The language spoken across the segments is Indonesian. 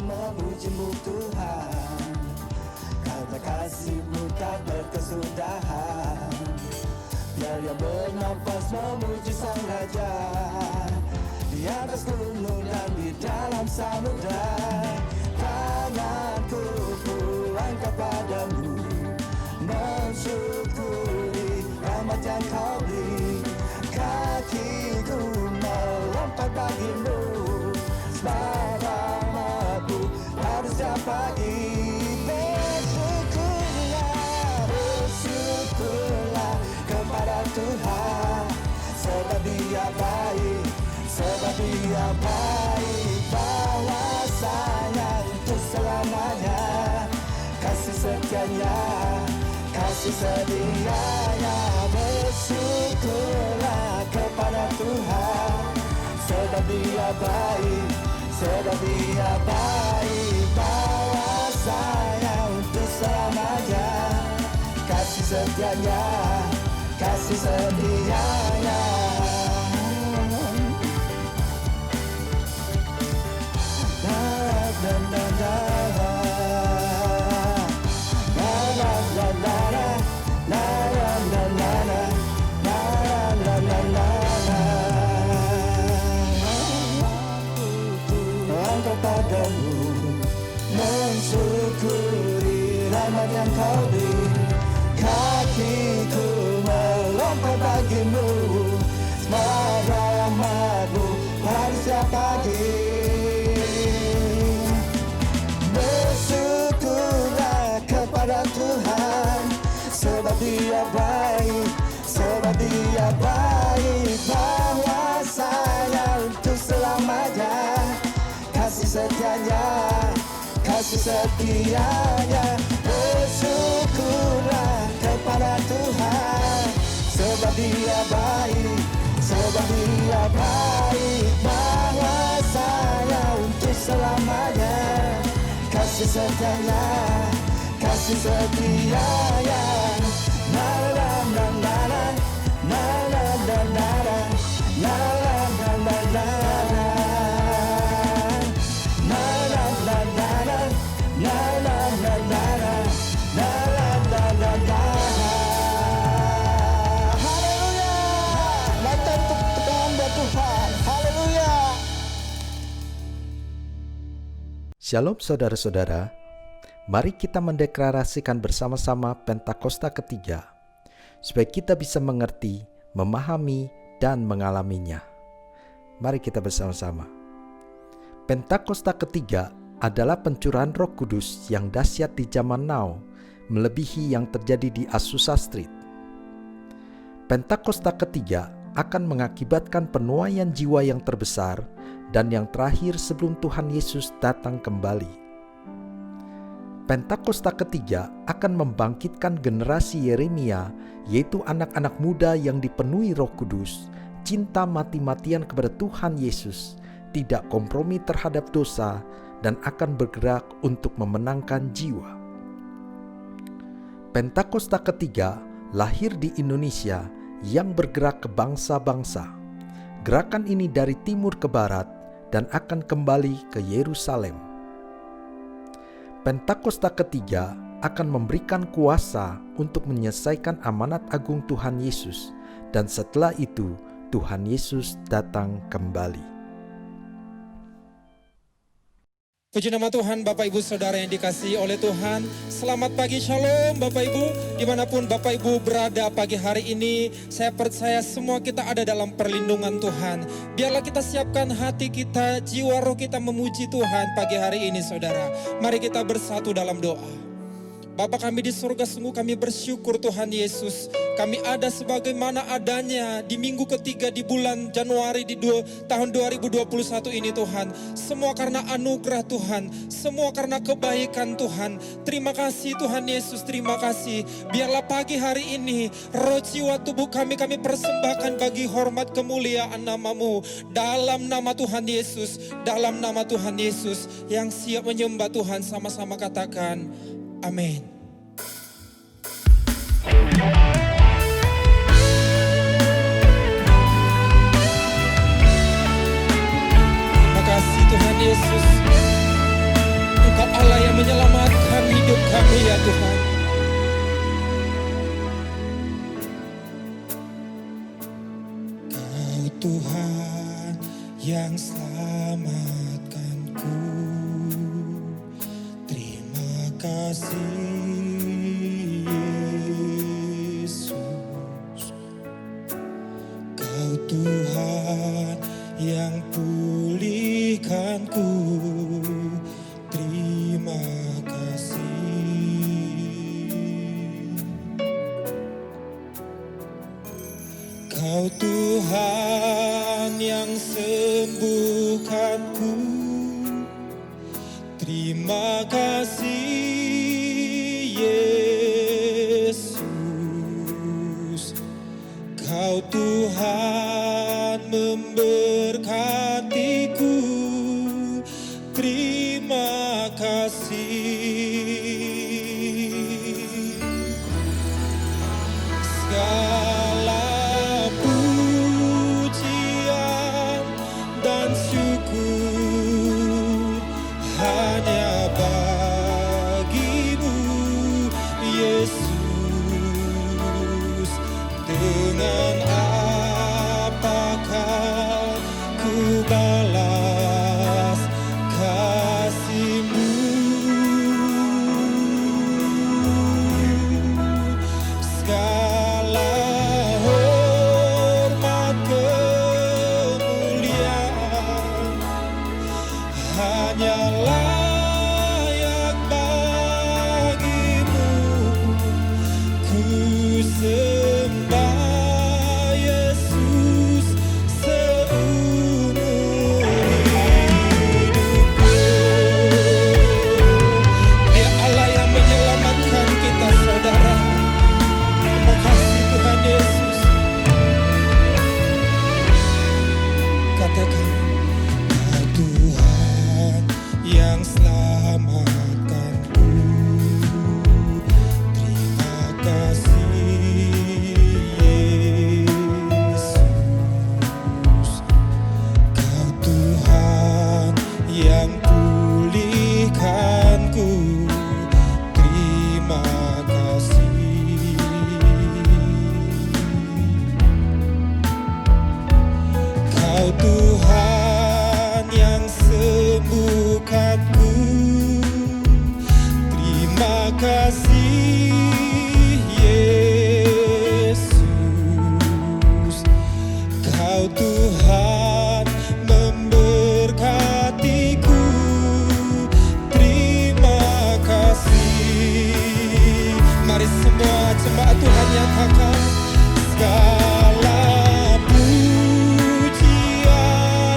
memuji-Mu Tuhan, karena kasih-Mu tak berkesudahan. Biar yang bernafas memuji Sang Raja, di atas gunung dan di dalam samudra. Tanganku angkat padamu, mensyukuri rahmat yang Kau beri. Kakiku melompat bagimu, sebab rahmat-Mu pada setiap pagi. Bersyukurlah kepada Tuhan, sebab Dia baik, sebab Dia baik. Bahwasanya untuk selamanya, kasih setianya, kasih setianya. Bersyukurlah kepada Tuhan, sebab Dia baik, sebab Dia baik. Bahwasanya untuk selamanya, kasih setianya, kasih setianya. Padamu mensyukuri rahmat yang Kau beri. Kakiku melompat bagimu, sebab rahmat-Mu pada setiap pagi. Bersyukurlah kepada Tuhan, sebab Dia baik, sebab Dia baik. Bahwasanya untuk selamanya, kasih setianya, kasih setianya. Bersyukurlah kepada Tuhan, sebab Dia baik, sebab Dia baik. Bahwasanya untuk selamanya, kasih setianya, kasih setianya. Na na na na na na na na na na na na. Shalom saudara-saudara, mari kita mendeklarasikan bersama-sama Pentakosta ketiga, supaya kita bisa mengerti, memahami, dan mengalaminya. Mari kita bersama-sama. Pentakosta ketiga adalah pencurahan Roh Kudus yang dahsyat di zaman now, melebihi yang terjadi di Azusa Street. Pentakosta ketiga akan mengakibatkan penuaian jiwa yang terbesar dan yang terakhir sebelum Tuhan Yesus datang kembali. Pentakosta ketiga akan membangkitkan generasi Yeremia, yaitu anak-anak muda yang dipenuhi Roh Kudus, cinta mati-matian kepada Tuhan Yesus, tidak kompromi terhadap dosa, dan akan bergerak untuk memenangkan jiwa. Pentakosta ketiga lahir di Indonesia yang bergerak ke bangsa-bangsa. Gerakan ini dari timur ke barat dan akan kembali ke Yerusalem. Pentakosta ketiga akan memberikan kuasa untuk menyelesaikan amanat agung Tuhan Yesus, dan setelah itu Tuhan Yesus datang kembali. Puji nama Tuhan, Bapak Ibu Saudara yang dikasihi oleh Tuhan. Selamat pagi, shalom Bapak Ibu. Dimanapun Bapak Ibu berada pagi hari ini, saya percaya semua kita ada dalam perlindungan Tuhan. Biarlah kita siapkan hati kita, jiwa roh kita memuji Tuhan pagi hari ini saudara. Mari kita bersatu dalam doa. Bapa kami di surga, sungguh kami bersyukur Tuhan Yesus. Kami ada sebagaimana adanya di minggu ketiga di bulan Januari di tahun 2021 ini Tuhan. Semua karena anugerah Tuhan, semua karena kebaikan Tuhan. Terima kasih Tuhan Yesus, terima kasih. Biarlah pagi hari ini roh jiwa tubuh kami persembahkan bagi hormat kemuliaan nama-Mu. Dalam nama Tuhan Yesus, dalam nama Tuhan Yesus yang siap menyembah Tuhan, sama-sama katakan amin. Terima kasih Tuhan Yesus. kami ya Tuhan. Kau Tuhan yang selamatkanku, terima kasih Yesus. Kau Tuhan yang pulihkanku, terima kasih. Kau Tuhan yang sembuhkanku, terima kasih Yesus. Kau Tuhan memberkatiku, terima kasih. Segala pujian dan syukur hanya bagimu Yesus. Dengan apakah ku balas kasih-Mu? Segala hormat kemuliaan hanya layak bagimu. Ku sembah Yesus seumur hidupku. Dia Allah yang menyelamatkan kita, saudara. Terima kasih Tuhan Yesus. Katakan, Kau Tuhan yang selamatkanku, terima kasih Yesus. Kau Tuhan yang pulihkanku, terima kasih. Kau Tuhan yang sembuhkanku, terima kasih Yesus. Kau Tuhan memberkatiku, terima kasih. Mari semua jemaat Tuhan nyatakan, segala pujian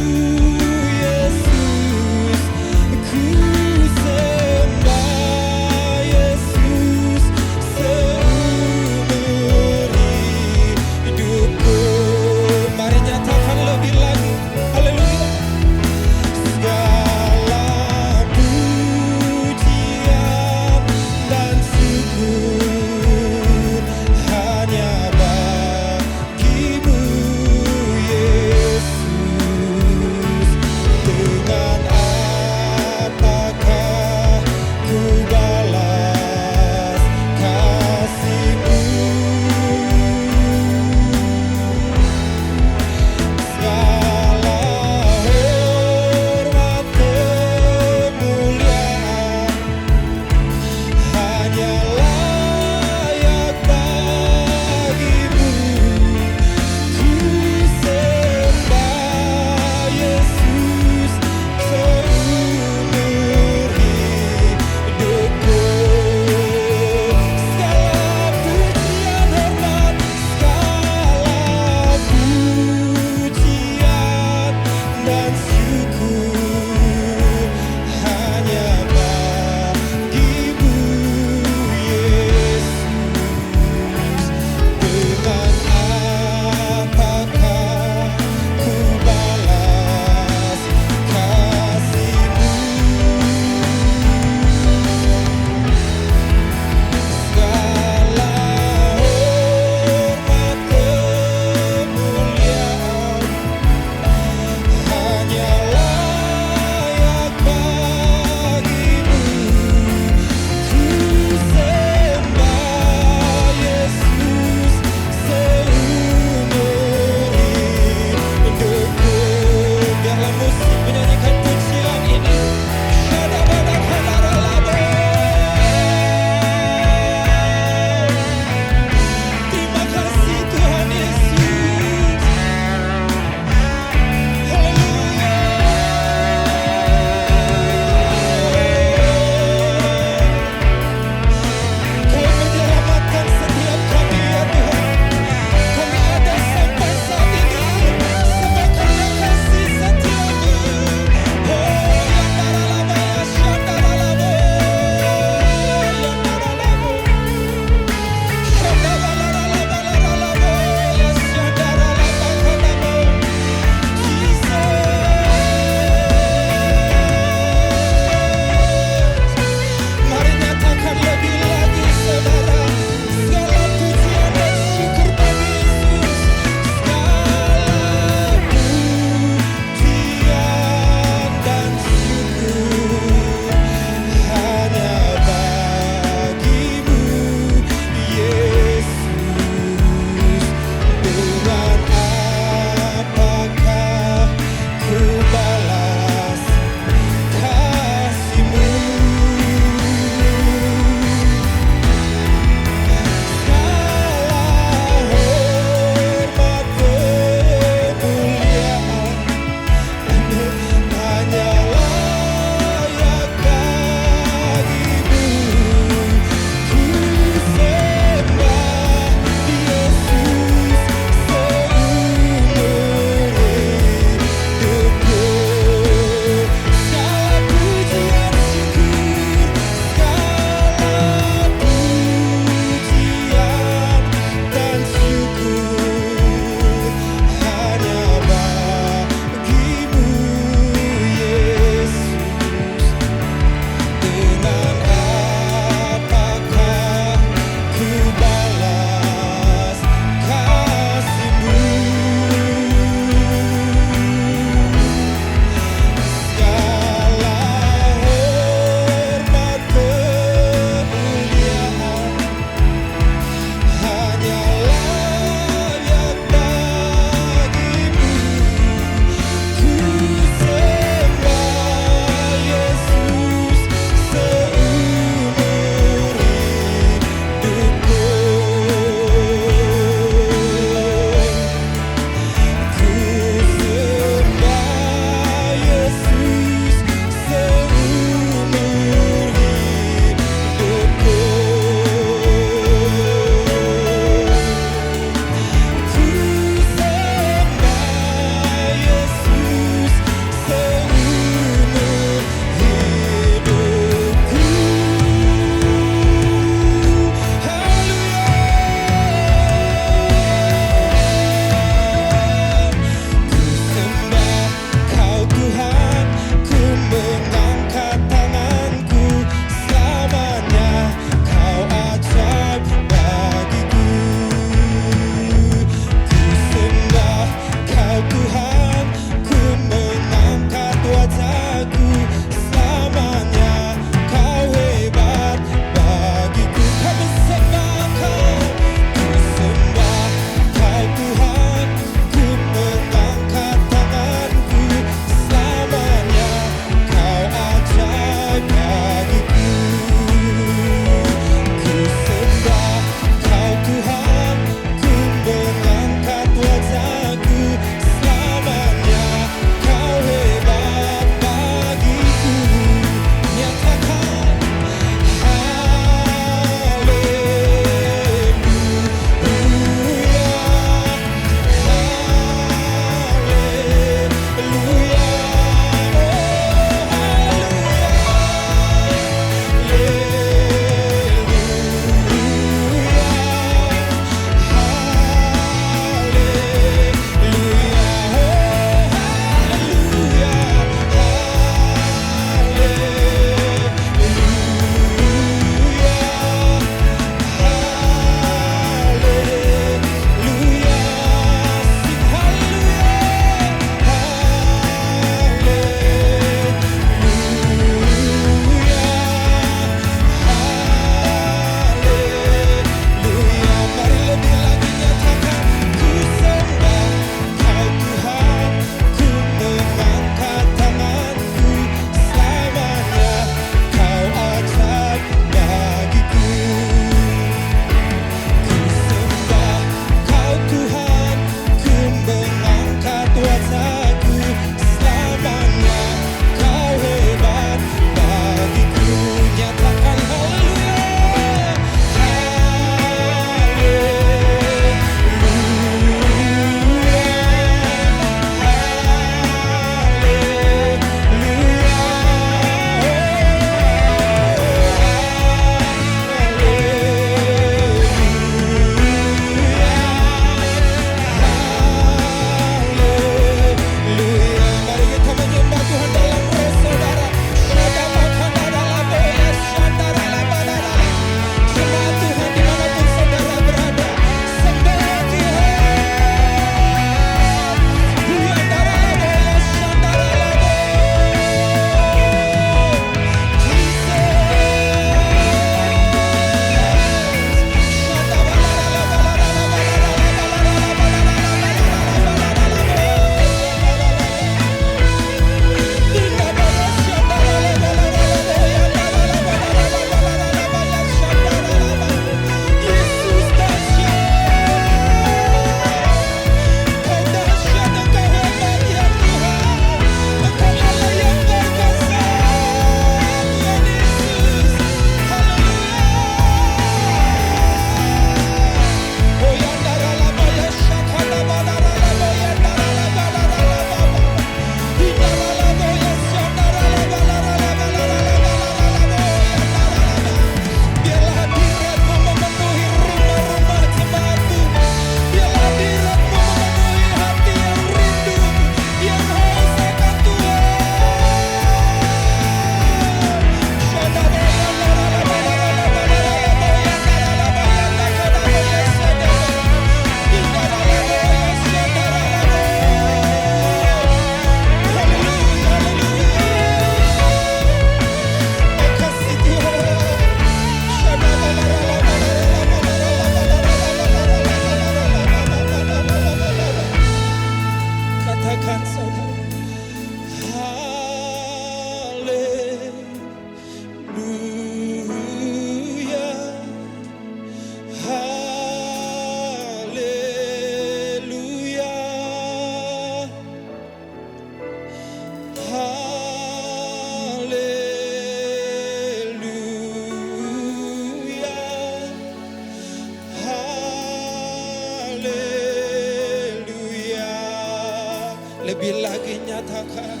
lebih lagi nyatakan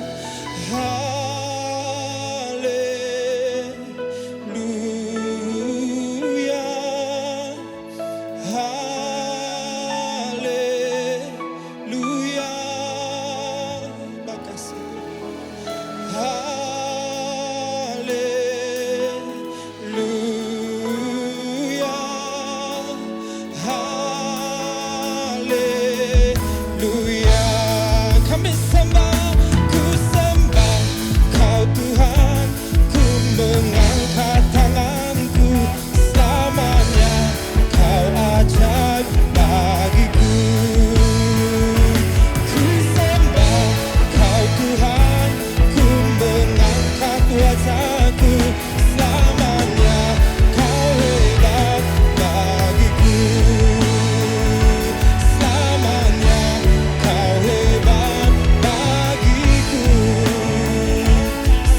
haleluya, haleluya. Makasih. Haleluya, haleluya. Kami sembah, ku sembah Kau Tuhan, ku mengangkat tanganku selamanya. Kau ajaib bagiku. Ku sembah Kau Tuhan, ku mengangkat wajahku selamanya. Kau hebat bagiku. Selamanya Kau hebat bagiku.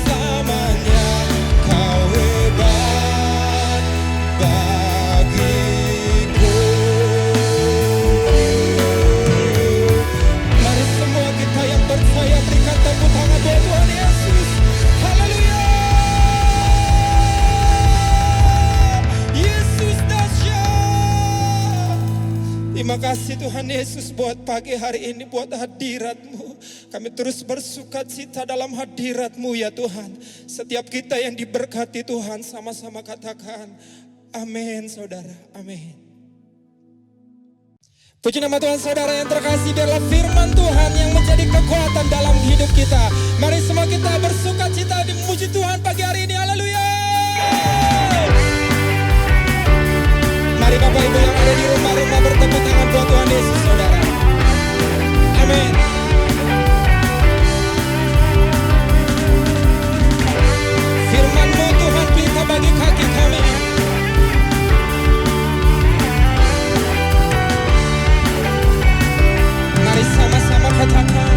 Selamanya Kau hebat bagiku. Mari semua kita yang percaya berikan tepuk tangan buat Tuhan Yesus. Haleluya. Yesus dahsyat. Terima kasih Tuhan Yesus buat pagi hari ini, buat hadirat-Mu. Kami terus bersuka cita dalam hadirat-Mu ya Tuhan. Setiap kita yang diberkati Tuhan, sama-sama katakan amin saudara, amin. Puji nama Tuhan saudara yang terkasih, biarlah firman Tuhan yang menjadi kekuatan dalam hidup kita. Mari semua kita bersuka cita di memuji Tuhan pagi hari ini, haleluya. Mari Bapak Ibu yang ada di rumah-rumah bertepuk tangan buat Tuhan Yesus saudara. Amin. Firman-Mu Tuhan pelita bagi kaki kami. Mari sama-sama katakan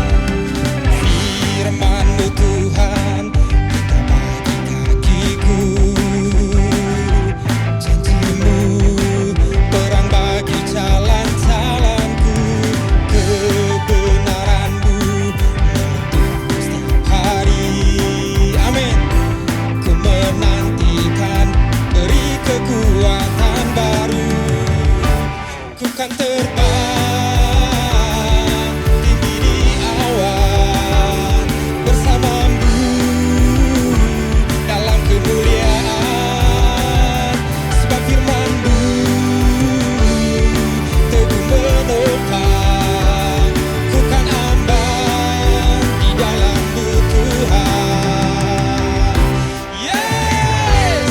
firman-Mu Tuhan pelita bagi kakiku. Janji-Mu terang bagi jalan-jalanku. Kebenaran-Mu menuntunku setiap hari. Amin. Ku menantikan beri kekuatan baru. Ku kan terbang tinggi di awan bersama-Mu dalam kemuliaan. Sebab firman-Mu teguh menopang. Ku kan ambang di dalam-Mu Tuhan. Yes,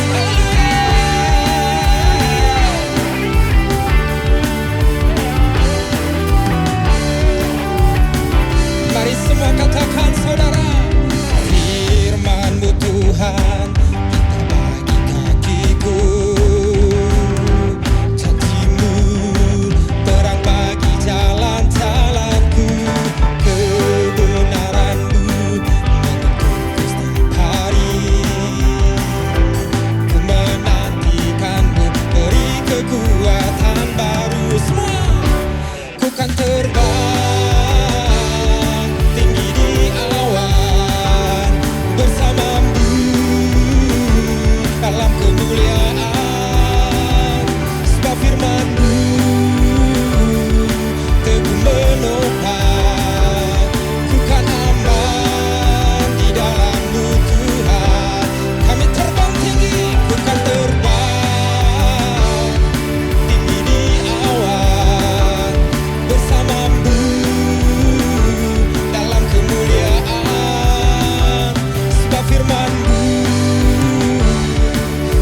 mari semua katakan saudara, firman-Mu Tuhan pelita bagi kakiku. Janji-Mu terang bagi jalan-jalanku. Kebenaran-Mu menuntunku setiap hari. Ku menantikan-Mu beri kekuatan baru. Semua ku kan terbang tinggi di awan bersama-Mu dalam kemuliaan. Sebab firman-Mu teguh menopang. Ku kan aman di dalam-Mu Tuhan. Kami terbang tinggi, ku kan terbang tinggi di awan bersama-Mu dalam kemuliaan. Sebab firman-Mu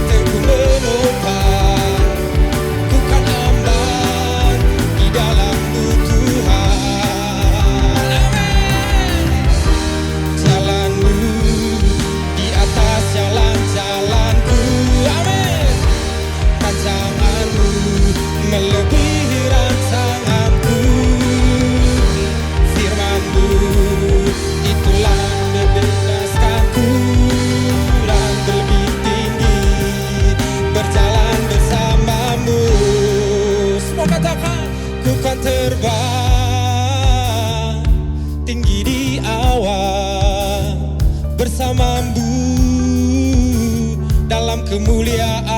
teguh menopang. Ku kan aman di dalam-Mu Tuhan. Amin. Jalan-Mu di atas jalan-jalanku. Amin. Rancangan-Mu melebihi rancanganku. Firman-Mu itulah membebaskanku dan lebih tinggi berjalan bersama-Mu. Semua katakan ku kan terbang tinggi di kemuliaan,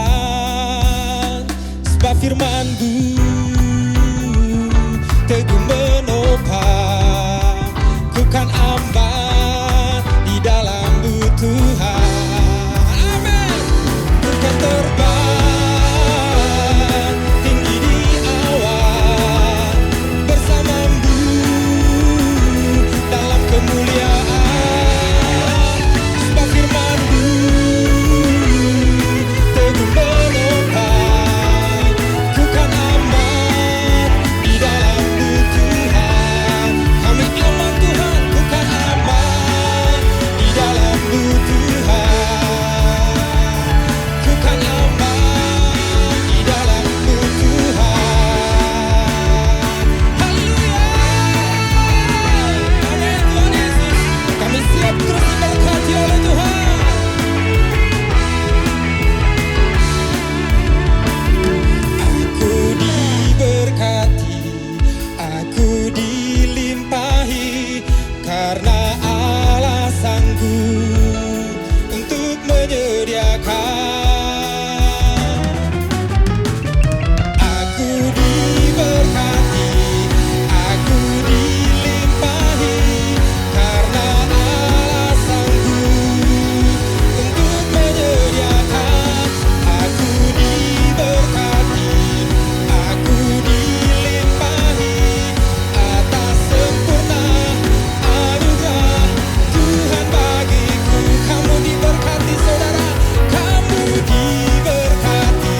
sebab firman-Mu teguh menopang, ku kan aman di dalam-Mu Tuhan. Amin. Ku kan terbang tinggi di awan bersama-Mu dalam kemuliaan, sebab firman-Mu teguh menopang, ku kan aman di dalam-Mu Tuhan. Kami aman Tuhan, ku kan aman di dalam-Mu Tuhan. Ku kan aman di dalam-Mu Tuhan. Haleluya. Amin Tuhan Yesus. Kami siap terus diberkati oleh Tuhan. Aku diberkati, aku dilimpahi, karena Allah sanggup untuk menyediakan. Aku diberkati, aku dilimpahi, karena Allah sanggup untuk menyediakan. Aku diberkati, aku dilimpahi, atas sempurna anugerah Tuhan bagiku. Kamu diberkati saudara, kamu diberkati,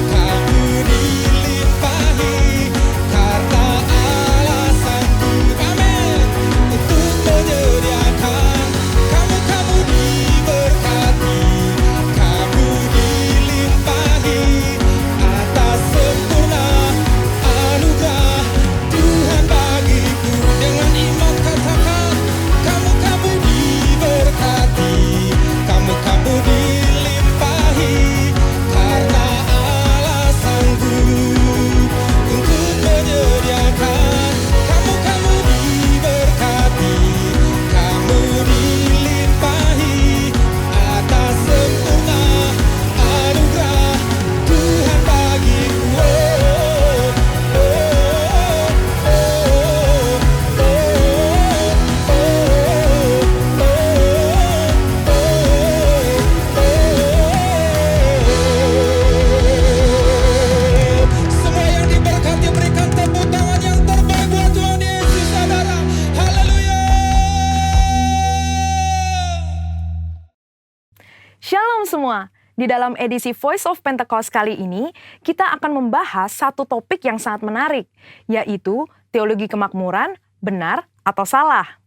kamu dilimpahi, karena Allah sanggup, amin, untuk menyediakan. Kamu diberkati, kamu dilimpahi, atas sempurna anugerah Tuhan bagiku. Dengan iman katakan, kamu diberkati, kamu dilimpahi, karena Allah sanggup untuk menyediakan. Kamu diberkati, kamu dilimpahi, atas sempurna anugerah Tuhan bagiku. Semua yang diberkati berikan tepuk tangan yang terbaik buat Tuhan Yesus, saudara. Haleluya. Shalom semua. Di dalam edisi Voice of Pentecost kali ini, kita akan membahas satu topik yang sangat menarik, yaitu teologi kemakmuran, benar atau salah.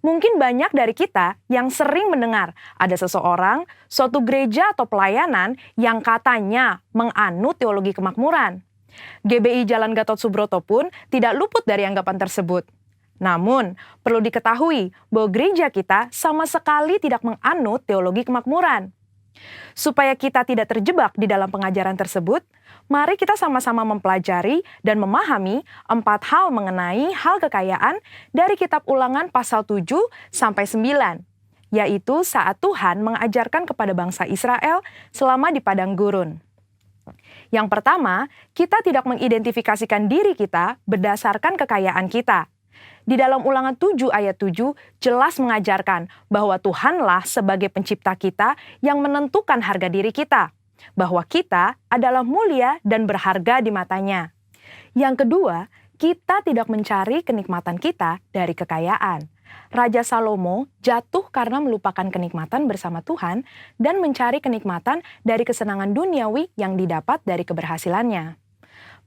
Mungkin banyak dari kita yang sering mendengar ada seseorang, suatu gereja atau pelayanan yang katanya menganut teologi kemakmuran. GBI Jalan Gatot Subroto pun tidak luput dari anggapan tersebut. Namun, perlu diketahui bahwa gereja kita sama sekali tidak menganut teologi kemakmuran. Supaya kita tidak terjebak di dalam pengajaran tersebut, mari kita sama-sama mempelajari dan memahami 4 hal mengenai hal kekayaan dari kitab Ulangan pasal 7 sampai 9, yaitu saat Tuhan mengajarkan kepada bangsa Israel selama di padang gurun. Yang pertama, kita tidak mengidentifikasikan diri kita berdasarkan kekayaan kita. Di dalam Ulangan 7 ayat 7 jelas mengajarkan bahwa Tuhanlah sebagai pencipta kita yang menentukan harga diri kita, bahwa kita adalah mulia dan berharga di matanya. Yang kedua, kita tidak mencari kenikmatan kita dari kekayaan. Raja Salomo jatuh karena melupakan kenikmatan bersama Tuhan dan mencari kenikmatan dari kesenangan duniawi yang didapat dari keberhasilannya.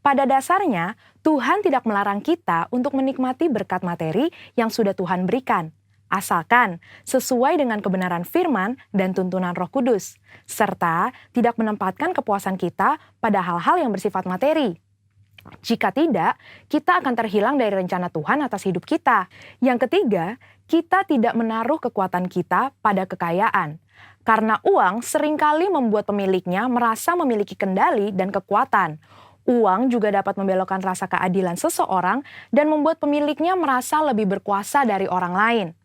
Pada dasarnya, Tuhan tidak melarang kita untuk menikmati berkat materi yang sudah Tuhan berikan, asalkan sesuai dengan kebenaran firman dan tuntunan Roh Kudus, serta tidak menempatkan kepuasan kita pada hal-hal yang bersifat materi. Jika tidak, kita akan terhilang dari rencana Tuhan atas hidup kita. Yang ketiga, kita tidak menaruh kekuatan kita pada kekayaan, karena uang seringkali membuat pemiliknya merasa memiliki kendali dan kekuatan. Uang juga dapat membelokkan rasa keadilan seseorang dan membuat pemiliknya merasa lebih berkuasa dari orang lain.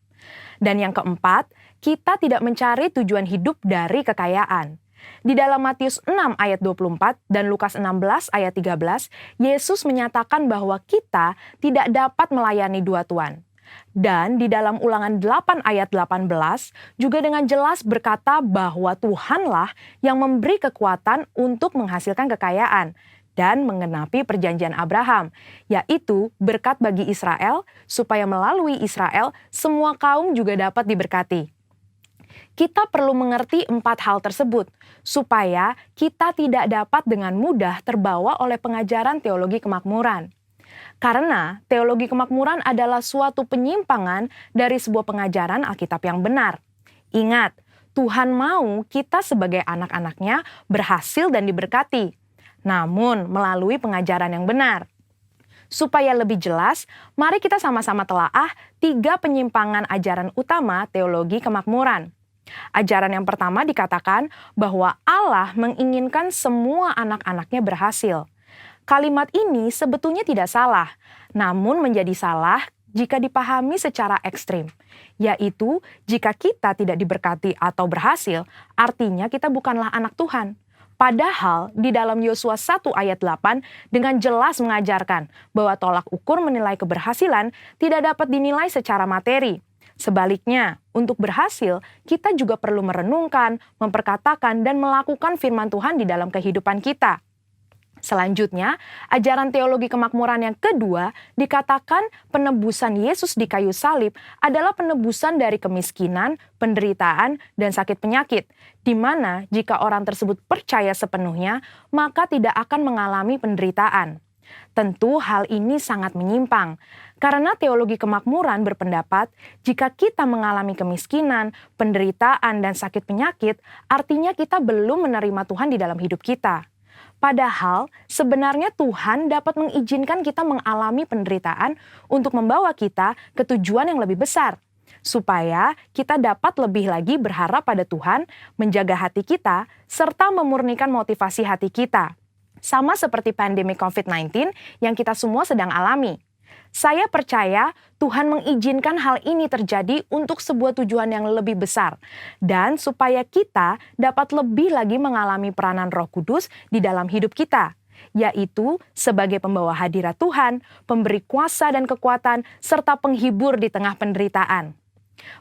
Dan yang keempat, kita tidak mencari tujuan hidup dari kekayaan. Di dalam Matius 6 ayat 24 dan Lukas 16 ayat 13, Yesus menyatakan bahwa kita tidak dapat melayani dua tuan. Dan di dalam Ulangan 8 ayat 18 juga dengan jelas berkata bahwa Tuhanlah yang memberi kekuatan untuk menghasilkan kekayaan dan mengenapi perjanjian Abraham, yaitu berkat bagi Israel supaya melalui Israel semua kaum juga dapat diberkati. Kita perlu mengerti 4 hal tersebut, supaya kita tidak dapat dengan mudah terbawa oleh pengajaran teologi kemakmuran. Karena teologi kemakmuran adalah suatu penyimpangan dari sebuah pengajaran Alkitab yang benar. Ingat, Tuhan mau kita sebagai anak-anaknya berhasil dan diberkati, namun melalui pengajaran yang benar. Supaya lebih jelas, mari kita sama-sama telaah 3 penyimpangan ajaran utama teologi kemakmuran. Ajaran yang pertama dikatakan bahwa Allah menginginkan semua anak-anaknya berhasil. Kalimat ini sebetulnya tidak salah, namun menjadi salah jika dipahami secara ekstrim, yaitu jika kita tidak diberkati atau berhasil, artinya kita bukanlah anak Tuhan. Padahal di dalam Yosua 1 ayat 8 dengan jelas mengajarkan bahwa tolak ukur menilai keberhasilan tidak dapat dinilai secara materi. Sebaliknya, untuk berhasil, kita juga perlu merenungkan, memperkatakan, dan melakukan firman Tuhan di dalam kehidupan kita. Selanjutnya, ajaran teologi kemakmuran yang kedua dikatakan penebusan Yesus di kayu salib adalah penebusan dari kemiskinan, penderitaan, dan sakit penyakit, di mana jika orang tersebut percaya sepenuhnya, maka tidak akan mengalami penderitaan. Tentu hal ini sangat menyimpang, karena teologi kemakmuran berpendapat jika kita mengalami kemiskinan, penderitaan, dan sakit penyakit, artinya kita belum menerima Tuhan di dalam hidup kita. Padahal sebenarnya Tuhan dapat mengizinkan kita mengalami penderitaan untuk membawa kita ke tujuan yang lebih besar, supaya kita dapat lebih lagi berharap pada Tuhan, menjaga hati kita, serta memurnikan motivasi hati kita. Sama seperti pandemi COVID-19 yang kita semua sedang alami. Saya percaya Tuhan mengizinkan hal ini terjadi untuk sebuah tujuan yang lebih besar dan supaya kita dapat lebih lagi mengalami peranan Roh Kudus di dalam hidup kita, yaitu sebagai pembawa hadirat Tuhan, pemberi kuasa dan kekuatan, serta penghibur di tengah penderitaan.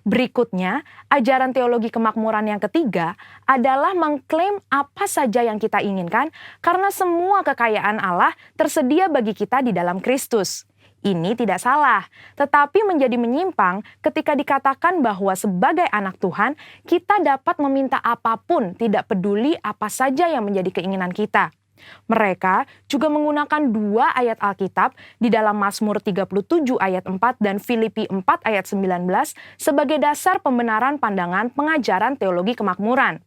Berikutnya, ajaran teologi kemakmuran yang ketiga adalah mengklaim apa saja yang kita inginkan karena semua kekayaan Allah tersedia bagi kita di dalam Kristus. Ini tidak salah, tetapi menjadi menyimpang ketika dikatakan bahwa sebagai anak Tuhan, kita dapat meminta apapun, tidak peduli apa saja yang menjadi keinginan kita. Mereka juga menggunakan 2 ayat Alkitab di dalam Mazmur 37 ayat 4 dan Filipi 4 ayat 19 sebagai dasar pembenaran pandangan pengajaran teologi kemakmuran.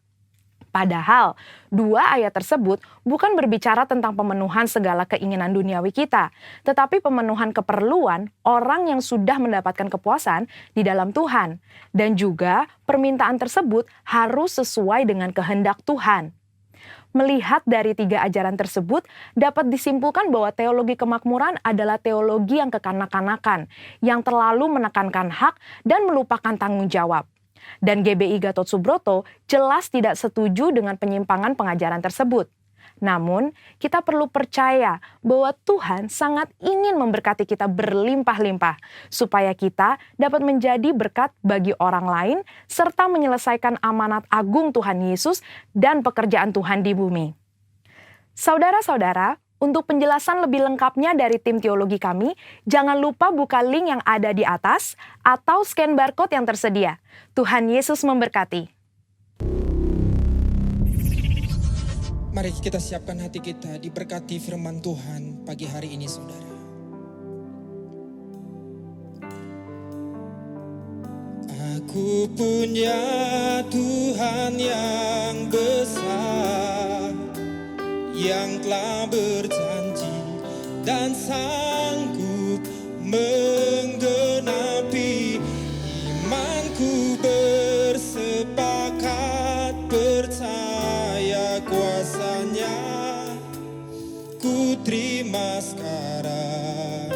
Padahal, 2 ayat tersebut bukan berbicara tentang pemenuhan segala keinginan duniawi kita, tetapi pemenuhan keperluan orang yang sudah mendapatkan kepuasan di dalam Tuhan. Dan juga permintaan tersebut harus sesuai dengan kehendak Tuhan. Melihat dari 3 ajaran tersebut, dapat disimpulkan bahwa teologi kemakmuran adalah teologi yang kekanak-kanakan, yang terlalu menekankan hak dan melupakan tanggung jawab. Dan GBI Gatot Subroto jelas tidak setuju dengan penyimpangan pengajaran tersebut. Namun, kita perlu percaya bahwa Tuhan sangat ingin memberkati kita berlimpah-limpah, supaya kita dapat menjadi berkat bagi orang lain, serta menyelesaikan amanat agung Tuhan Yesus dan pekerjaan Tuhan di bumi. Saudara-saudara, untuk penjelasan lebih lengkapnya dari tim teologi kami, jangan lupa buka link yang ada di atas atau scan barcode yang tersedia. Tuhan Yesus memberkati. Mari kita siapkan hati kita diberkati firman Tuhan pagi hari ini, saudara. Aku punya Tuhan yang besar, yang telah berjanji dan sanggup menggenapi. Imanku bersepakat percaya kuasanya, ku terima sekarang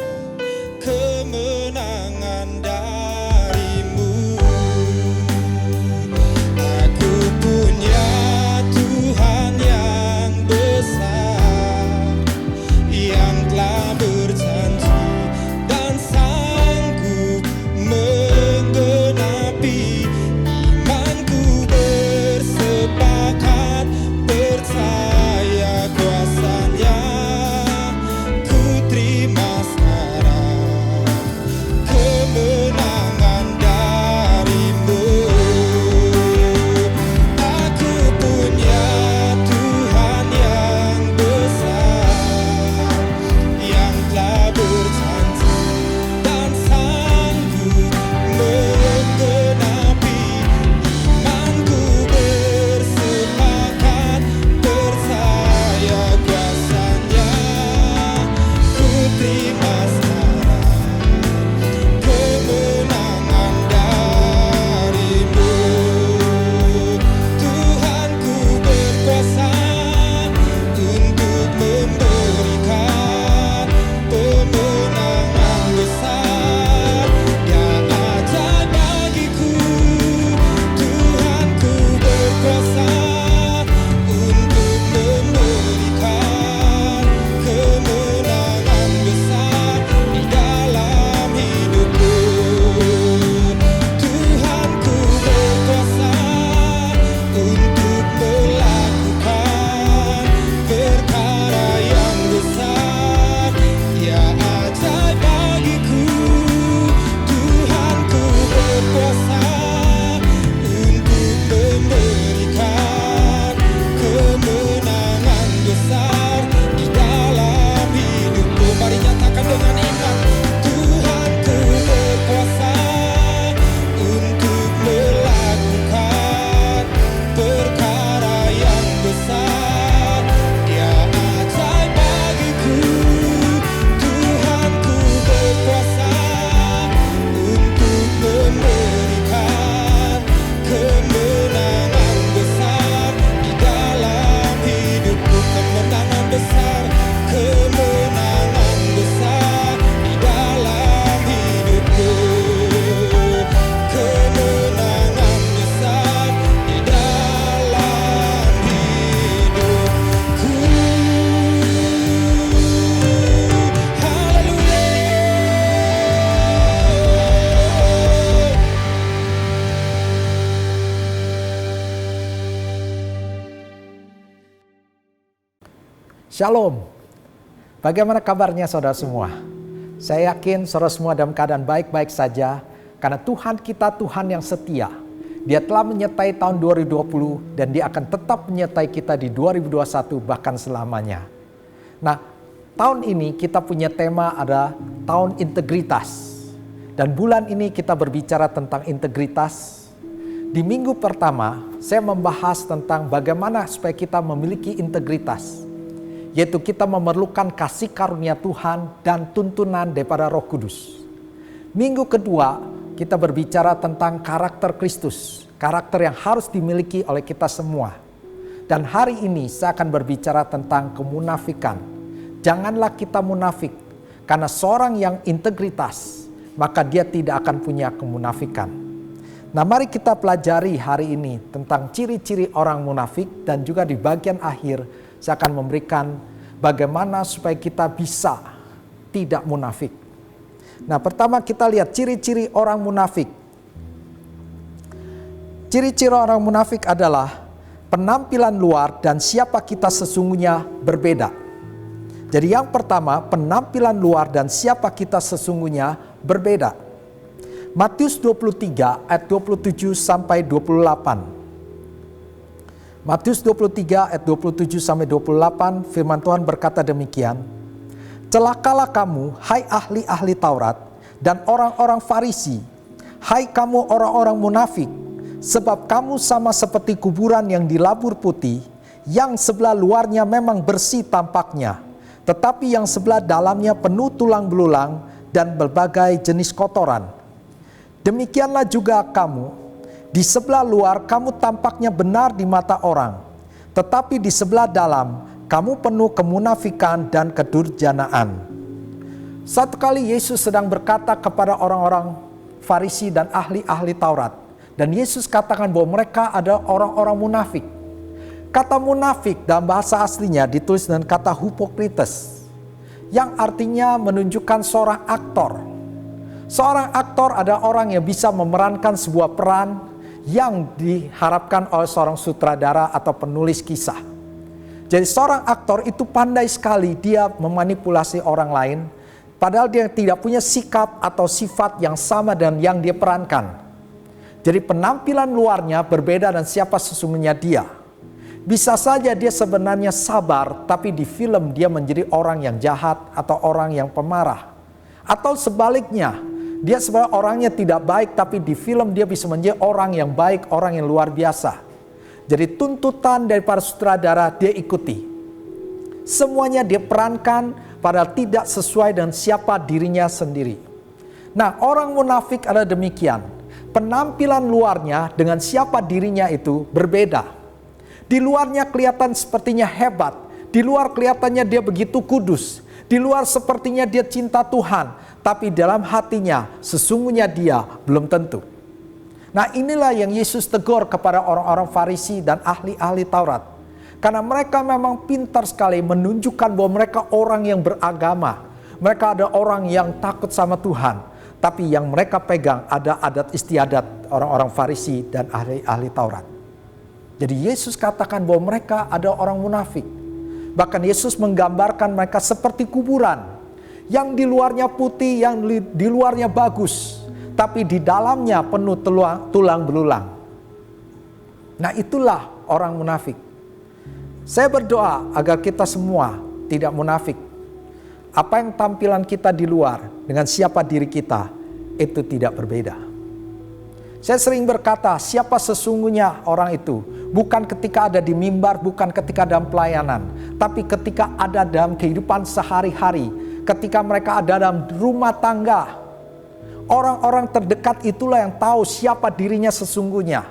kemenangan darimu. Aku punya Tuhan Shalom. Bagaimana kabarnya saudara semua? Saya yakin saudara semua dalam keadaan baik-baik saja karena Tuhan kita Tuhan yang setia. Dia telah menyertai tahun 2020 dan Dia akan tetap menyertai kita di 2021 bahkan selamanya. Nah, tahun ini kita punya tema ada tahun integritas. Dan bulan ini kita berbicara tentang integritas. Di minggu pertama, saya membahas tentang bagaimana supaya kita memiliki integritas. Yaitu kita memerlukan kasih karunia Tuhan dan tuntunan daripada Roh Kudus. Minggu kedua, kita berbicara tentang karakter Kristus. Karakter yang harus dimiliki oleh kita semua. Dan hari ini saya akan berbicara tentang kemunafikan. Janganlah kita munafik. Karena seorang yang integritas, maka dia tidak akan punya kemunafikan. Nah, mari kita pelajari hari ini tentang ciri-ciri orang munafik dan juga di bagian akhir saya akan memberikan bagaimana supaya kita bisa tidak munafik. Nah, pertama kita lihat ciri-ciri orang munafik. Ciri-ciri orang munafik adalah penampilan luar dan siapa kita sesungguhnya berbeda. Jadi yang pertama, penampilan luar dan siapa kita sesungguhnya berbeda. Matius 23 ayat 27 sampai 28. Matius 23 ayat 27 sampai 28 firman Tuhan berkata demikian. Celakalah kamu, hai ahli-ahli Taurat dan orang-orang Farisi, hai kamu orang-orang munafik, sebab kamu sama seperti kuburan yang dilabur putih, yang sebelah luarnya memang bersih tampaknya, tetapi yang sebelah dalamnya penuh tulang belulang dan berbagai jenis kotoran. Demikianlah juga kamu, di sebelah luar kamu tampaknya benar di mata orang, tetapi di sebelah dalam kamu penuh kemunafikan dan kedurjanaan. Satu kali Yesus sedang berkata kepada orang-orang Farisi dan ahli-ahli Taurat. Dan Yesus katakan bahwa mereka ada orang-orang munafik. Kata munafik dalam bahasa aslinya ditulis dengan kata hupokrites. Yang artinya menunjukkan seorang aktor. Seorang aktor ada orang yang bisa memerankan sebuah peran yang diharapkan oleh seorang sutradara atau penulis kisah. Jadi seorang aktor itu pandai sekali dia memanipulasi orang lain, padahal dia tidak punya sikap atau sifat yang sama dengan yang dia perankan. Jadi penampilan luarnya berbeda dan siapa sesungguhnya dia. Bisa saja dia sebenarnya sabar, tapi di film dia menjadi orang yang jahat atau orang yang pemarah. Atau sebaliknya, dia sebenarnya orangnya tidak baik, tapi di film dia bisa menjadi orang yang baik, orang yang luar biasa. Jadi tuntutan dari para sutradara dia ikuti. Semuanya dia perankan padahal tidak sesuai dengan siapa dirinya sendiri. Nah, orang munafik adalah demikian. Penampilan luarnya dengan siapa dirinya itu berbeda. Di luarnya kelihatan sepertinya hebat. Di luar kelihatannya dia begitu kudus. Di luar sepertinya dia cinta Tuhan. Tapi dalam hatinya sesungguhnya dia belum tentu. Nah, inilah yang Yesus tegur kepada orang-orang Farisi dan ahli-ahli Taurat. Karena mereka memang pintar sekali menunjukkan bahwa mereka orang yang beragama. Mereka ada orang yang takut sama Tuhan. Tapi yang mereka pegang ada adat istiadat orang-orang Farisi dan ahli-ahli Taurat. Jadi Yesus katakan bahwa mereka ada orang munafik. Bahkan Yesus menggambarkan mereka seperti kuburan. Yang di luarnya putih, yang di luarnya bagus. Tapi di dalamnya penuh tulang belulang. Nah, itulah orang munafik. Saya berdoa agar kita semua tidak munafik. Apa yang tampilan kita di luar dengan siapa diri kita itu tidak berbeda. Saya sering berkata, siapa sesungguhnya orang itu? Bukan ketika ada di mimbar, bukan ketika dalam pelayanan. Tapi ketika ada dalam kehidupan sehari-hari. Ketika mereka ada dalam rumah tangga. Orang-orang terdekat itulah yang tahu siapa dirinya sesungguhnya.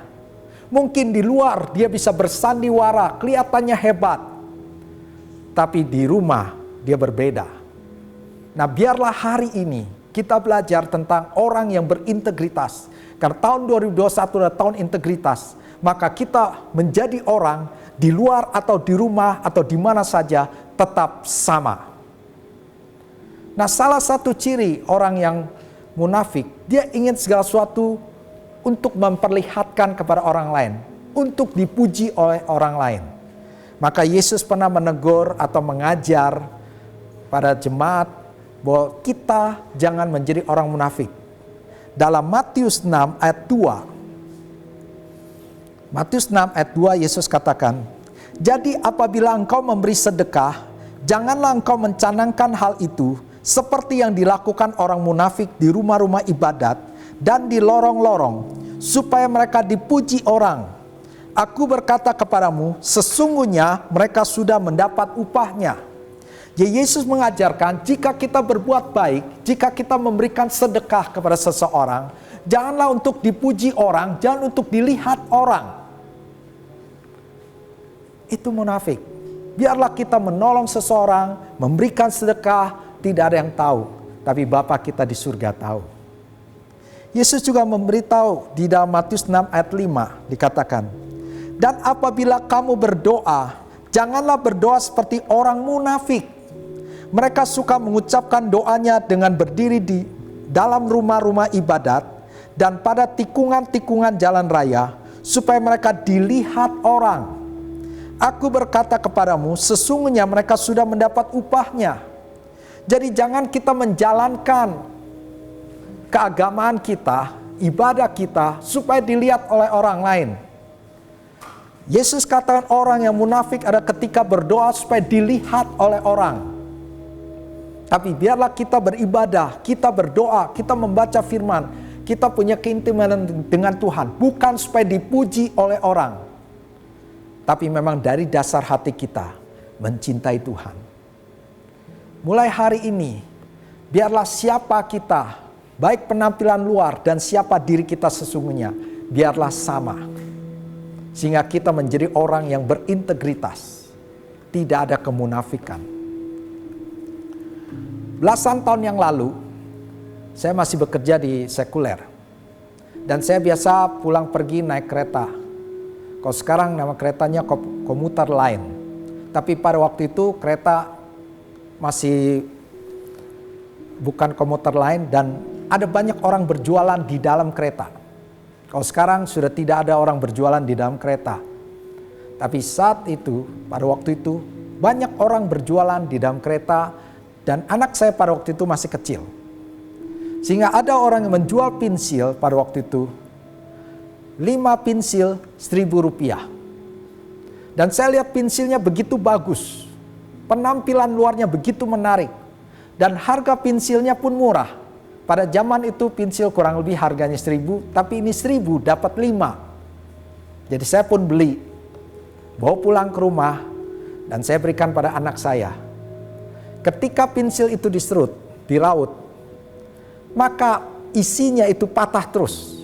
Mungkin di luar dia bisa bersandiwara, kelihatannya hebat. Tapi di rumah dia berbeda. Nah, biarlah hari ini kita belajar tentang orang yang berintegritas. Karena tahun 2021 adalah tahun integritas. Maka kita menjadi orang di luar atau di rumah atau di mana saja tetap sama. Nah, salah satu ciri orang yang munafik, dia ingin segala sesuatu untuk memperlihatkan kepada orang lain, untuk dipuji oleh orang lain. Maka Yesus pernah menegur atau mengajar pada jemaat bahwa kita jangan menjadi orang munafik. Dalam Matius 6 ayat 2. Matius 6 ayat 2 Yesus katakan, "Jadi apabila engkau memberi sedekah, janganlah engkau mencanangkan hal itu seperti yang dilakukan orang munafik di rumah-rumah ibadat dan di lorong-lorong, supaya mereka dipuji orang. Aku berkata kepadamu, sesungguhnya mereka sudah mendapat upahnya." Jadi Yesus mengajarkan jika kita berbuat baik, jika kita memberikan sedekah kepada seseorang, janganlah untuk dipuji orang, jangan untuk dilihat orang. Itu munafik. Biarlah kita menolong seseorang, memberikan sedekah, tidak ada yang tahu. Tapi Bapa kita di surga tahu. Yesus juga memberitahu di dalam Matius 6 ayat 5 dikatakan, "Dan apabila kamu berdoa, janganlah berdoa seperti orang munafik. Mereka suka mengucapkan doanya dengan berdiri di dalam rumah-rumah ibadat dan pada tikungan-tikungan jalan raya, supaya mereka dilihat orang. Aku berkata kepadamu, sesungguhnya mereka sudah mendapat upahnya." Jadi jangan kita menjalankan keagamaan kita, ibadah kita, supaya dilihat oleh orang lain. Yesus katakan orang yang munafik ada ketika berdoa supaya dilihat oleh orang. Tapi biarlah kita beribadah, kita berdoa, kita membaca firman, kita punya keintiman dengan Tuhan, bukan supaya dipuji oleh orang, tapi memang dari dasar hati kita mencintai Tuhan. Mulai hari ini, biarlah siapa kita, baik penampilan luar dan siapa diri kita sesungguhnya, biarlah sama. Sehingga kita menjadi orang yang berintegritas, tidak ada kemunafikan. Belasan tahun yang lalu, saya masih bekerja di sekuler. Dan saya biasa pulang pergi naik kereta. Kalau sekarang nama keretanya komuter lain. Tapi pada waktu itu kereta masih bukan komuter lain dan ada banyak orang berjualan di dalam kereta. Kalau sekarang sudah tidak ada orang berjualan di dalam kereta. Tapi saat itu, pada waktu itu, banyak orang berjualan di dalam kereta. Dan anak saya pada waktu itu masih kecil. Sehingga ada orang yang menjual pensil pada waktu itu. 5 pensil Rp1.000. Dan saya lihat pensilnya begitu bagus. Penampilan luarnya begitu menarik. Dan harga pensilnya pun murah. Pada zaman itu pensil kurang lebih harganya 1.000. Tapi ini 1.000 dapat 5. Jadi saya pun beli. Bawa pulang ke rumah. Dan saya berikan pada anak saya. Ketika pensil itu diserut, diraut, maka isinya itu patah terus.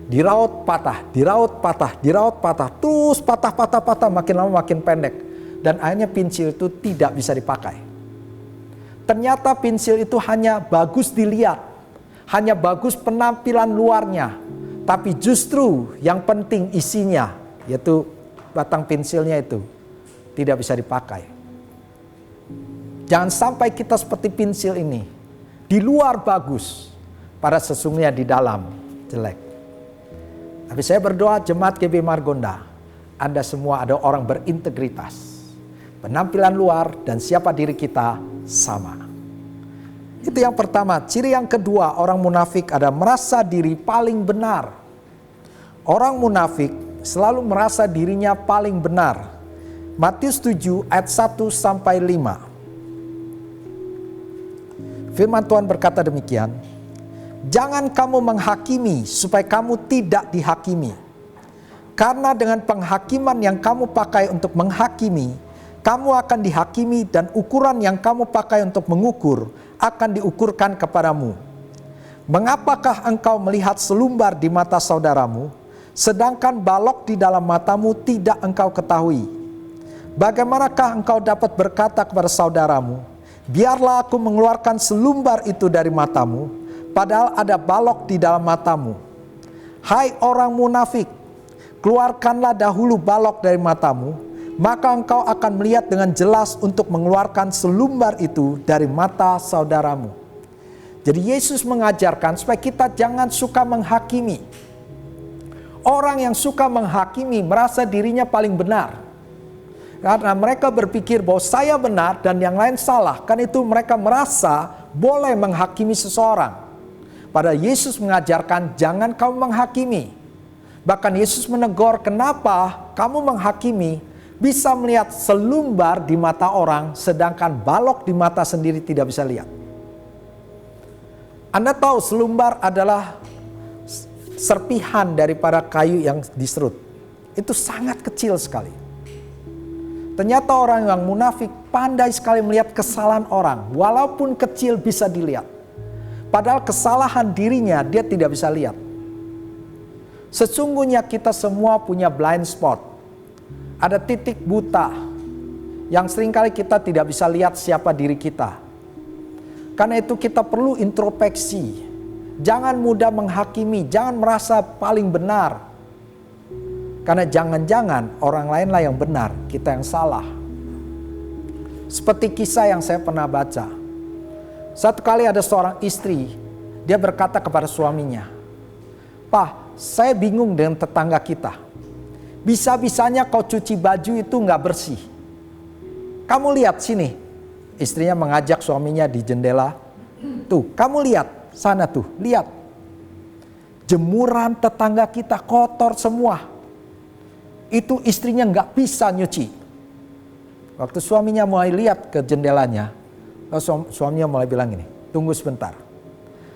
Diraut patah, diraut patah, diraut patah, terus patah, makin lama makin pendek. Dan akhirnya pensil itu tidak bisa dipakai. Ternyata pensil itu hanya bagus dilihat, hanya bagus penampilan luarnya. Tapi justru yang penting isinya, yaitu batang pensilnya itu tidak bisa dipakai. Jangan sampai kita seperti pensil ini. Di luar bagus, pada sesungguhnya di dalam jelek. Tapi saya berdoa jemaat GB Margonda, Anda semua ada orang berintegritas. Penampilan luar dan siapa diri kita sama. Itu yang pertama. Ciri yang kedua, orang munafik ada merasa diri paling benar. Orang munafik selalu merasa dirinya paling benar. Matius 7 ayat 1 sampai 5. Firman Tuhan berkata demikian, "Jangan kamu menghakimi supaya kamu tidak dihakimi. Karena dengan penghakiman yang kamu pakai untuk menghakimi, kamu akan dihakimi dan ukuran yang kamu pakai untuk mengukur akan diukurkan kepadamu. Mengapakah engkau melihat selumbar di mata saudaramu, sedangkan balok di dalam matamu tidak engkau ketahui? Bagaimanakah engkau dapat berkata kepada saudaramu, biarlah aku mengeluarkan selumbar itu dari matamu, padahal ada balok di dalam matamu? Hai orang munafik, keluarkanlah dahulu balok dari matamu, maka engkau akan melihat dengan jelas untuk mengeluarkan selumbar itu dari mata saudaramu." Jadi Yesus mengajarkan supaya kita jangan suka menghakimi. Orang yang suka menghakimi merasa dirinya paling benar. Karena mereka berpikir bahwa saya benar dan yang lain salah. Kan itu mereka merasa boleh menghakimi seseorang. Padahal Yesus mengajarkan jangan kamu menghakimi. Bahkan Yesus menegur, kenapa kamu menghakimi, bisa melihat selumbar di mata orang sedangkan balok di mata sendiri tidak bisa lihat. Anda tahu selumbar adalah serpihan daripada kayu yang diserut. Itu sangat kecil sekali. Ternyata orang yang munafik pandai sekali melihat kesalahan orang. Walaupun kecil bisa dilihat. Padahal kesalahan dirinya dia tidak bisa lihat. Sesungguhnya kita semua punya blind spot. Ada titik buta yang seringkali kita tidak bisa lihat siapa diri kita. Karena itu kita perlu introspeksi. Jangan mudah menghakimi, jangan merasa paling benar. Karena jangan-jangan orang lainlah yang benar, kita yang salah. Seperti kisah yang saya pernah baca. Satu kali ada seorang istri, dia berkata kepada suaminya, "Pak, saya bingung dengan tetangga kita. Bisa-bisanya kau cuci baju itu nggak bersih. Kamu lihat sini." Istrinya mengajak suaminya di jendela. "Tuh, kamu lihat, sana tuh, lihat. Jemuran tetangga kita kotor semua." Itu istrinya nggak bisa nyuci. Waktu suaminya mulai lihat ke jendelanya, lalu suaminya mulai bilang ini, "Tunggu sebentar."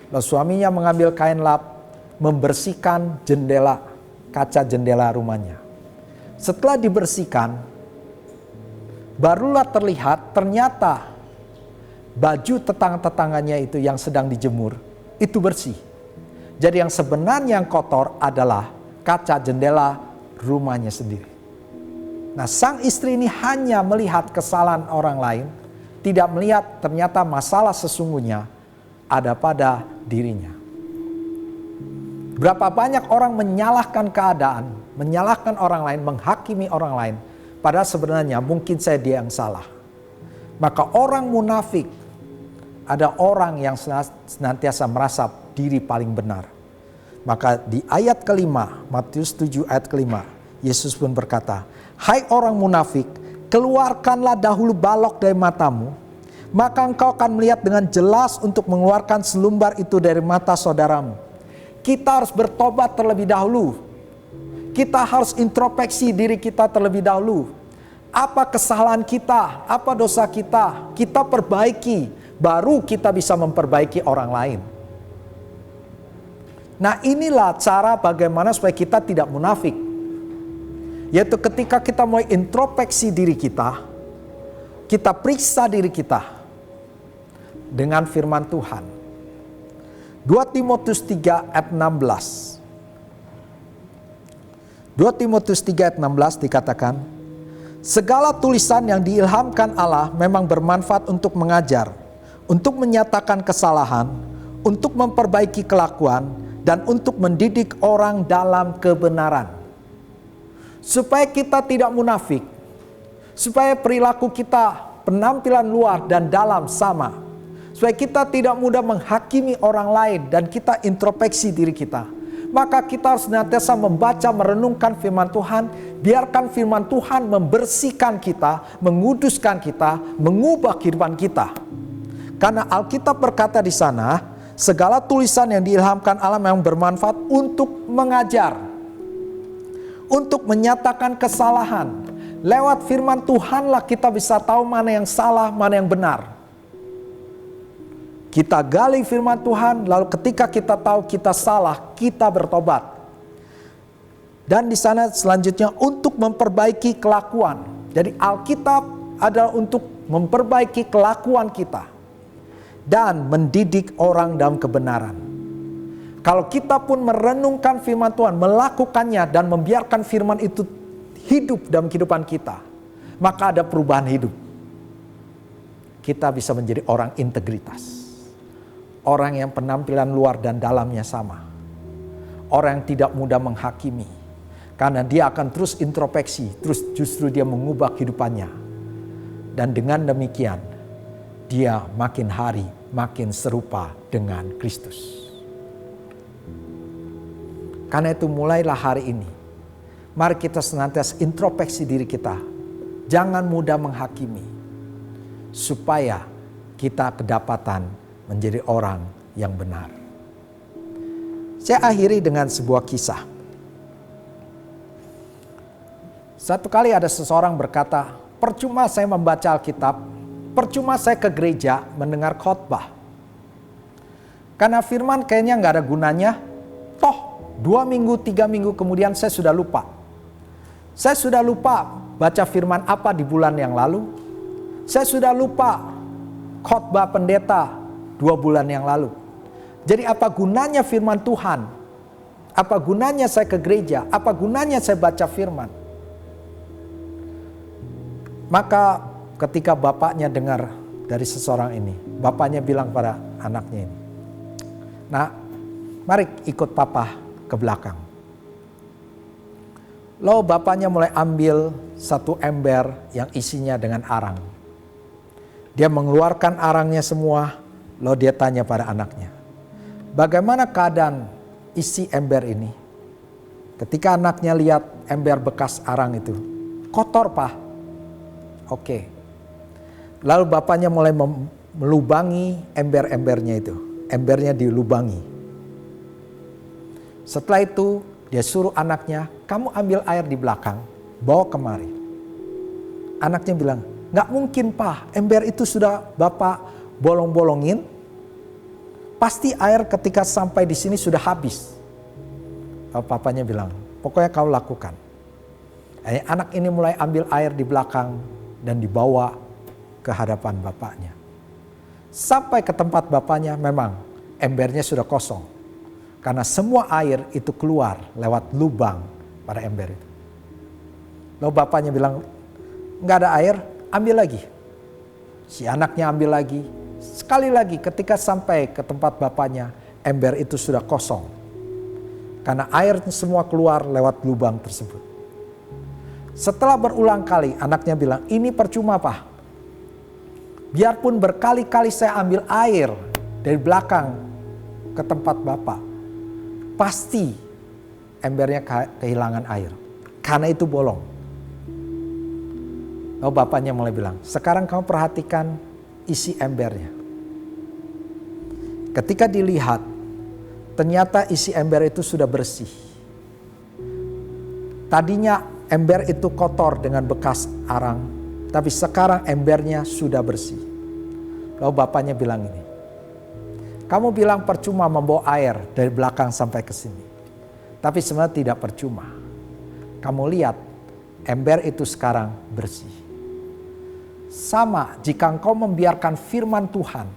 Lalu suaminya mengambil kain lap, membersihkan jendela, kaca jendela rumahnya. Setelah dibersihkan, barulah terlihat ternyata baju tetangga-tetangganya itu yang sedang dijemur, itu bersih. Jadi yang sebenarnya yang kotor adalah kaca jendela rumahnya sendiri. Nah, sang istri ini hanya melihat kesalahan orang lain, tidak melihat ternyata masalah sesungguhnya ada pada dirinya. Berapa banyak orang menyalahkan keadaan, menyalahkan orang lain, menghakimi orang lain, padahal sebenarnya mungkin dia yang salah. Maka orang munafik ada orang yang senantiasa merasa diri paling benar. Maka di ayat kelima, Matius 7 ayat kelima, Yesus pun berkata, "Hai orang munafik, keluarkanlah dahulu balok dari matamu, maka engkau akan melihat dengan jelas untuk mengeluarkan selumbar itu dari mata saudaramu." Kita harus bertobat terlebih dahulu. Kita harus introspeksi diri kita terlebih dahulu. Apa kesalahan kita, apa dosa kita, kita perbaiki, baru kita bisa memperbaiki orang lain. Nah, inilah cara bagaimana supaya kita tidak munafik. Yaitu ketika kita mulai introspeksi diri kita periksa diri kita dengan firman Tuhan. 2 Timotius 3 ayat 16. 2 Timotius 3 ayat 16 dikatakan, "Segala tulisan yang diilhamkan Allah memang bermanfaat untuk mengajar, untuk menyatakan kesalahan, untuk memperbaiki kelakuan, dan untuk mendidik orang dalam kebenaran." Supaya kita tidak munafik, supaya perilaku kita, penampilan luar dan dalam sama, supaya kita tidak mudah menghakimi orang lain dan kita introspeksi diri kita, maka kita harus senantiasa membaca, merenungkan firman Tuhan. Biarkan firman Tuhan membersihkan kita, menguduskan kita, mengubah kehidupan kita. Karena Alkitab berkata di sana, segala tulisan yang diilhamkan Allah memang bermanfaat untuk mengajar, untuk menyatakan kesalahan. Lewat firman Tuhanlah kita bisa tahu mana yang salah, mana yang benar. Kita gali firman Tuhan, lalu ketika kita tahu kita salah, kita bertobat. Dan di sana selanjutnya untuk memperbaiki kelakuan. Jadi Alkitab adalah untuk memperbaiki kelakuan kita dan mendidik orang dalam kebenaran. Kalau kita pun merenungkan firman Tuhan, melakukannya dan membiarkan firman itu hidup dalam kehidupan kita, maka ada perubahan hidup. Kita bisa menjadi orang integritas. Orang yang penampilan luar dan dalamnya sama. Orang yang tidak mudah menghakimi. Karena dia akan terus introspeksi, terus justru dia mengubah kehidupannya. Dan dengan demikian, dia makin hari makin serupa dengan Kristus. Karena itu mulailah hari ini, mari kita senantiasa introspeksi diri kita. Jangan mudah menghakimi, supaya kita kedapatan menjadi orang yang benar. Saya akhiri dengan sebuah kisah. Satu kali ada seseorang berkata, percuma saya membaca Alkitab, percuma saya ke gereja mendengar khotbah. Karena firman kayaknya nggak ada gunanya, toh 2 minggu, 3 minggu kemudian saya sudah lupa. Saya sudah lupa baca firman apa di bulan yang lalu. Saya sudah lupa khotbah pendeta 2 bulan yang lalu. Jadi apa gunanya firman Tuhan? Apa gunanya saya ke gereja? Apa gunanya saya baca firman? Maka ketika bapaknya dengar dari seseorang ini, bapaknya bilang pada anaknya ini, "Nak, mari ikut papa ke belakang." Lalu bapaknya mulai ambil satu ember yang isinya dengan arang. Dia mengeluarkan arangnya semua, lalu dia tanya pada anaknya, "Bagaimana keadaan isi ember ini?" Ketika anaknya lihat ember bekas arang itu, "Kotor, Pak." Oke. Lalu bapaknya mulai melubangi ember-embernya itu. Embernya dilubangi. Setelah itu dia suruh anaknya, "Kamu ambil air di belakang, bawa kemari." Anaknya bilang, "Nggak mungkin, Pak, ember itu sudah Bapak bolong-bolongin. Pasti air ketika sampai di sini sudah habis." Lalu papanya bilang, "Pokoknya kau lakukan." Anak ini mulai ambil air di belakang dan dibawa ke hadapan bapaknya. Sampai ke tempat bapaknya, memang embernya sudah kosong. Karena semua air itu keluar lewat lubang pada ember itu. Lalu bapaknya bilang, "Nggak ada air, ambil lagi." Si anaknya ambil lagi. Sekali lagi ketika sampai ke tempat bapaknya, ember itu sudah kosong. Karena air semua keluar lewat lubang tersebut. Setelah berulang kali, anaknya bilang, "Ini percuma, Pak. Biarpun berkali-kali saya ambil air dari belakang ke tempat Bapak, pasti embernya kehilangan air. Karena itu bolong." Lalu bapaknya mulai bilang, "Sekarang kamu perhatikan isi embernya." Ketika dilihat, ternyata isi ember itu sudah bersih. Tadinya ember itu kotor dengan bekas arang, tapi sekarang embernya sudah bersih. Lalu bapaknya bilang ini, "Kamu bilang percuma membawa air dari belakang sampai ke sini. Tapi sebenarnya tidak percuma. Kamu lihat, ember itu sekarang bersih. Sama jika engkau membiarkan firman Tuhan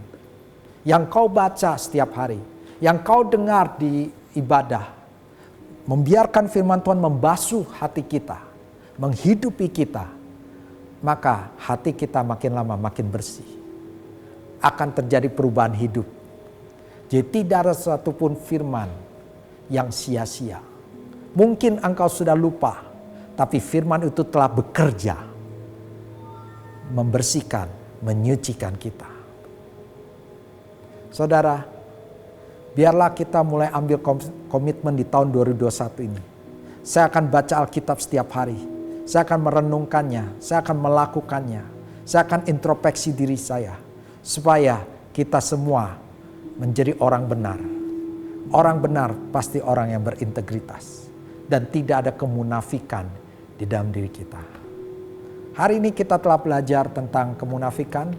yang kau baca setiap hari, yang kau dengar di ibadah, membiarkan firman Tuhan membasuh hati kita, menghidupi kita, maka hati kita makin lama makin bersih. Akan terjadi perubahan hidup. Jadi tidak ada satupun firman yang sia-sia. Mungkin engkau sudah lupa, tapi firman itu telah bekerja, membersihkan, menyucikan kita. Saudara, biarlah kita mulai ambil komitmen di tahun 2021 ini. Saya akan baca Alkitab setiap hari. Saya akan merenungkannya. Saya akan melakukannya. Saya akan introspeksi diri saya. Supaya kita semua menjadi orang benar. Orang benar pasti orang yang berintegritas. Dan tidak ada kemunafikan di dalam diri kita. Hari ini kita telah belajar tentang kemunafikan.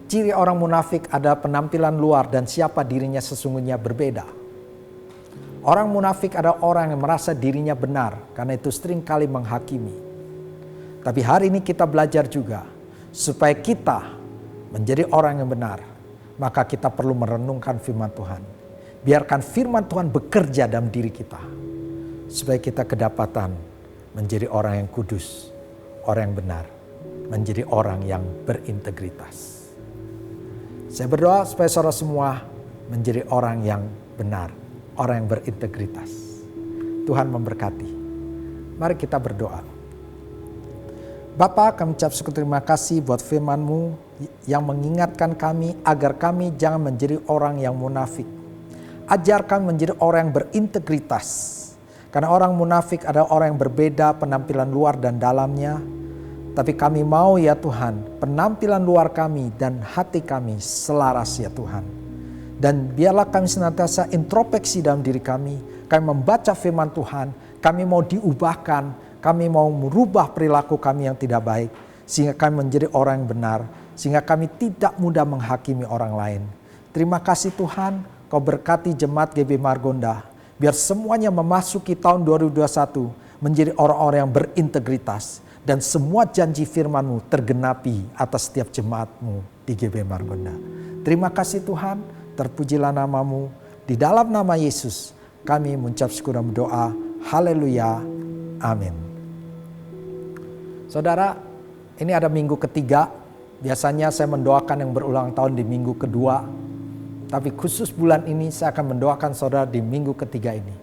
Ciri orang munafik adalah penampilan luar dan siapa dirinya sesungguhnya berbeda. Orang munafik adalah orang yang merasa dirinya benar, karena itu seringkali menghakimi. Tapi hari ini kita belajar juga, supaya kita menjadi orang yang benar, maka kita perlu merenungkan firman Tuhan. Biarkan firman Tuhan bekerja dalam diri kita, supaya kita kedapatan menjadi orang yang kudus, orang yang benar, menjadi orang yang berintegritas. Saya berdoa supaya saudara semua menjadi orang yang benar, orang yang berintegritas. Tuhan memberkati. Mari kita berdoa. Bapa, kami ucap syukur terima kasih buat firman-Mu yang mengingatkan kami agar kami jangan menjadi orang yang munafik. Ajar kami menjadi orang yang berintegritas. Karena orang munafik adalah orang yang berbeda penampilan luar dan dalamnya. Tapi kami mau ya Tuhan, penampilan luar kami dan hati kami selaras ya Tuhan. Dan biarlah kami senantiasa introspeksi dalam diri kami membaca firman Tuhan, kami mau diubahkan, kami mau merubah perilaku kami yang tidak baik, sehingga kami menjadi orang yang benar, sehingga kami tidak mudah menghakimi orang lain. Terima kasih Tuhan, Kau berkati jemaat GB Margonda, biar semuanya memasuki tahun 2021 menjadi orang-orang yang berintegritas, dan semua janji firman-Mu tergenapi atas setiap jemaat-Mu di GB Margonda. Terima kasih Tuhan, terpujilah nama-Mu. Di dalam nama Yesus kami mengucap syukur dan berdoa. Haleluya. Amin. Saudara, ini ada minggu ketiga. Biasanya saya mendoakan yang berulang tahun di minggu kedua. Tapi khusus bulan ini saya akan mendoakan saudara di minggu ketiga ini.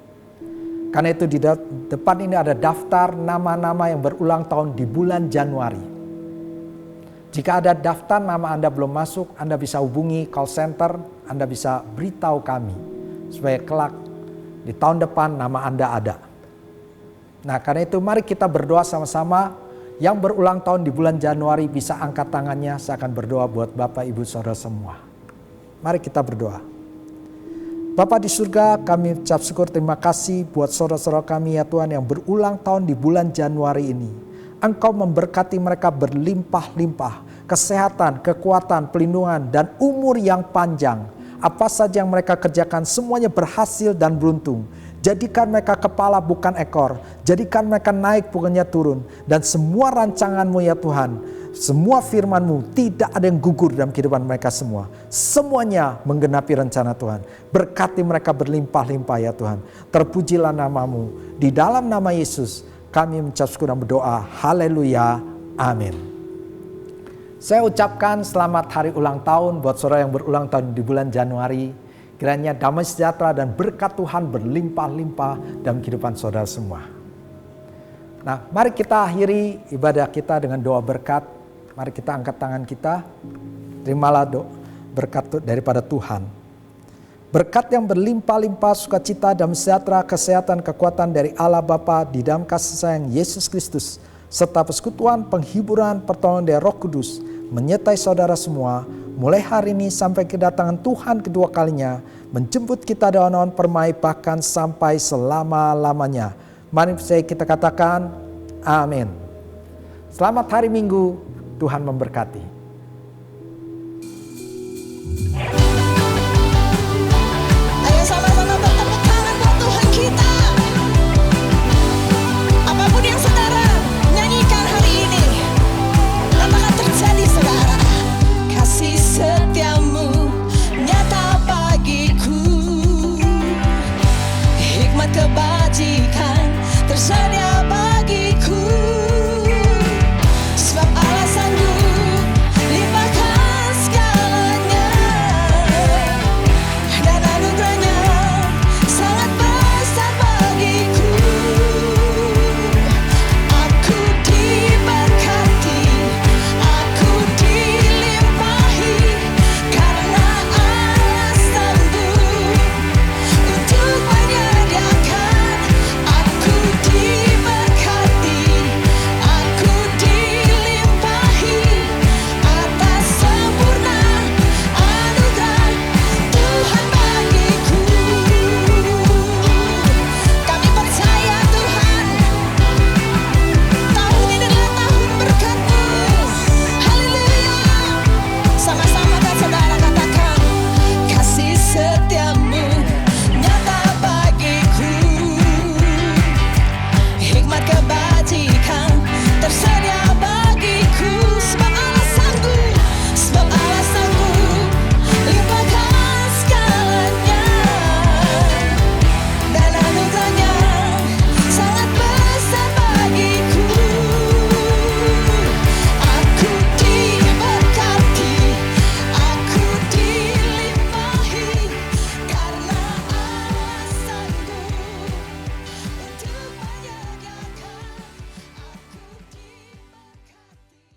Karena itu di depan ini ada daftar nama-nama yang berulang tahun di bulan Januari. Jika ada daftar nama Anda belum masuk, Anda bisa hubungi call center, Anda bisa beritahu kami. Supaya kelak di tahun depan nama Anda ada. Nah karena itu mari kita berdoa sama-sama. Yang berulang tahun di bulan Januari bisa angkat tangannya. Saya akan berdoa buat Bapak Ibu Saudara semua. Mari kita berdoa. Bapa di surga, kami ucap syukur terima kasih buat saudara-saudara kami ya Tuhan yang berulang tahun di bulan Januari ini. Engkau memberkati mereka berlimpah-limpah, kesehatan, kekuatan, pelindungan, dan umur yang panjang. Apa saja yang mereka kerjakan semuanya berhasil dan beruntung. Jadikan mereka kepala bukan ekor, jadikan mereka naik bukannya turun. Dan semua rancangan-Mu ya Tuhan, semua firman-Mu tidak ada yang gugur dalam kehidupan mereka semua. Semuanya menggenapi rencana Tuhan. Berkati mereka berlimpah-limpah ya Tuhan. Terpujilah nama-Mu. Di dalam nama Yesus kami mengucap syukur dan berdoa. Haleluya. Amin. Saya ucapkan selamat hari ulang tahun buat saudara yang berulang tahun di bulan Januari. Kiranya damai sejahtera dan berkat Tuhan berlimpah-limpah dalam kehidupan saudara semua. Nah, mari kita akhiri ibadah kita dengan doa berkat. Mari kita angkat tangan kita. Terimalah berkat daripada Tuhan. Berkat yang berlimpah-limpah, sukacita, damai sejahtera, kesehatan, kekuatan dari Allah Bapa di dalam kasih sayang Yesus Kristus, serta persekutuan, penghiburan, pertolongan dari Roh Kudus menyertai saudara semua, mulai hari ini sampai kedatangan Tuhan kedua kalinya, menjemput kita dalam naungan permai bahkan sampai selama-lamanya. Mari kita katakan, amin. Selamat hari Minggu, Tuhan memberkati.